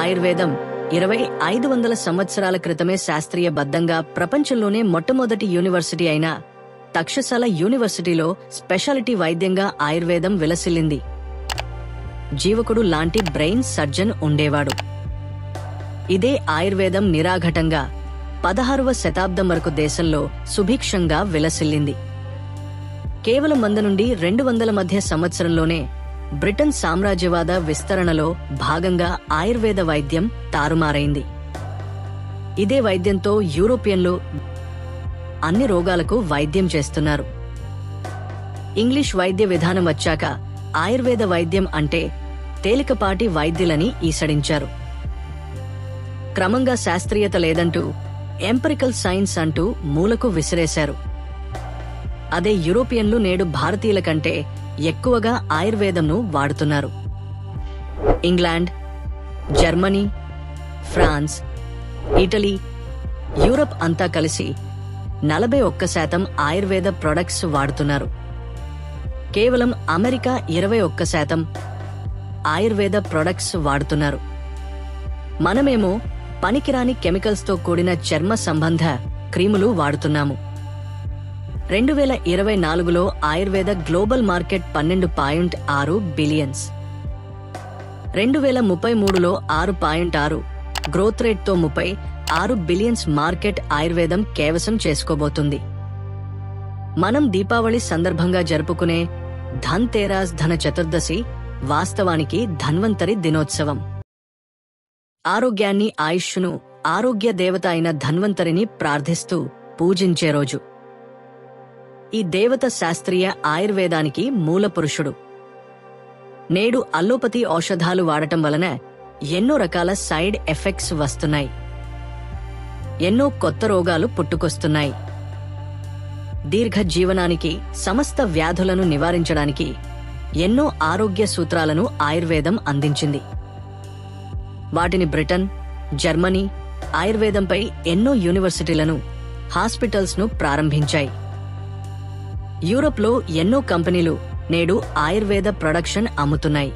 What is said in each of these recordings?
ఆయుర్వేదం 2500 సంవత్సరాల క్రితమే శాస్త్రీయబద్ధంగా ప్రపంచంలోనే మొట్టమొదటి యూనివర్సిటీ అయిన తక్షశిల యూనివర్సిటీలో స్పెషాలిటీ వైద్యంగా ఆయుర్వేదం విలసిల్లింది. జీవకుడు లాంటి బ్రెయిన్ సర్జన్ ఉండేవాడు. ఇదే ఆయుర్వేదం నిరాఘటంగా 16వ శతాబ్దం వరకు దేశంలో సుభిక్షంగా విలసిల్లింది. కేవలం 100 నుండి 200 మధ్య సంవత్సరంలోనే బ్రిటన్ సామ్రాజ్యవాద విస్తరణలో భాగంగా ఆయుర్వేద వైద్యం తారుమారైంది. ఇదే వైద్యంతో యూరోపియన్లు అన్ని రోగాలకు వైద్యం చేస్తున్నారు. ఇంగ్లీష్ వైద్య విధానం వచ్చాక ఆయుర్వేద వైద్యం అంటే తేలికపాటి వైద్యులని ఈసడించారు. క్రమంగా శాస్త్రీయత లేదంటూ ఎంపెరికల్ సైన్స్ అంటూ మూలకు విసిరేశారు. అదే యూరోపియన్లు నేడు భారతీయుల కంటే ఎక్కువగా ఆయుర్వేదంను వాడుతున్నారు. England, Germany, France, Italy, Europe అంతా కలిసి 41% ఆయుర్వేద ప్రొడక్ట్స్ వాడుతున్నారు. కేవలం అమెరికా 21% ఆయుర్వేద ప్రొడక్ట్స్ వాడుతున్నారు. మనమేమో పనికిరాని కెమికల్స్ తో కూడిన చర్మ సంబంధ క్రీములు వాడుతున్నాము. 2024లో ఆయుర్వేద గ్లోబల్ మార్కెట్ 12.6 బిలియన్స్, 2033లో 6.6 గ్రోత్ రేట్ తో 36 బిలియన్స్ మార్కెట్ ఆయుర్వేదం కైవసం చేసుకోబోతుంది. మనం దీపావళి సందర్భంగా జరుపుకునే ధన్ తేరాస్ ధన చతుర్దశి వాస్తవానికి ధన్వంతరి దినోత్సవం. ఆరోగ్యాన్ని, ఆయుష్ను, ఆరోగ్య దేవత అయిన ధన్వంతరిని ప్రార్థిస్తూ పూజించే రోజు. ఈ దేవత శాస్త్రీయ ఆయుర్వేదానికి మూల పురుషుడు. నేడు అల్లోపతి ఔషధాలు వాడటం వలన ఎన్నో రకాల సైడ్ ఎఫెక్ట్స్ వస్తున్నాయి. ఎన్నో కొత్త రోగాలు పుట్టుకొస్తున్నాయి. దీర్ఘ జీవనానికి, సమస్త వ్యాధులను నివారించడానికి ఎన్నో ఆరోగ్య సూత్రాలను ఆయుర్వేదం అందించింది. వాటిని బ్రిటన్, జర్మనీ ఆయుర్వేదంపై ఎన్నో యూనివర్సిటీలను, హాస్పిటల్స్ ను ప్రారంభించాయి. యూరోప్లో ఎన్నో కంపెనీలు నేడు ఆయుర్వేద ప్రొడక్షన్ అమ్ముతున్నాయి.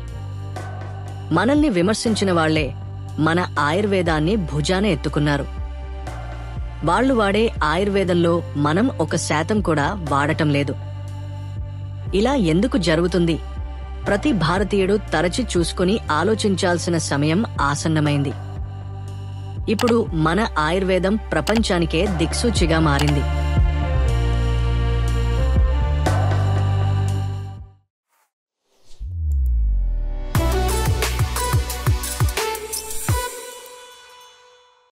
మనల్ని విమర్శించిన వాళ్లే మన ఆయుర్వేదాన్ని భుజాన ఎత్తుకున్నారు. వాళ్లు వాడే ఆయుర్వేదంలో మనం 1% కూడా వాడటం లేదు. ఇలా ఎందుకు జరుగుతుంది? ప్రతి భారతీయుడు తరచి చూసుకుని ఆలోచించాల్సిన సమయం ఆసన్నమైంది. ఇప్పుడు మన ఆయుర్వేదం ప్రపంచానికే దిక్సూచిగా మారింది.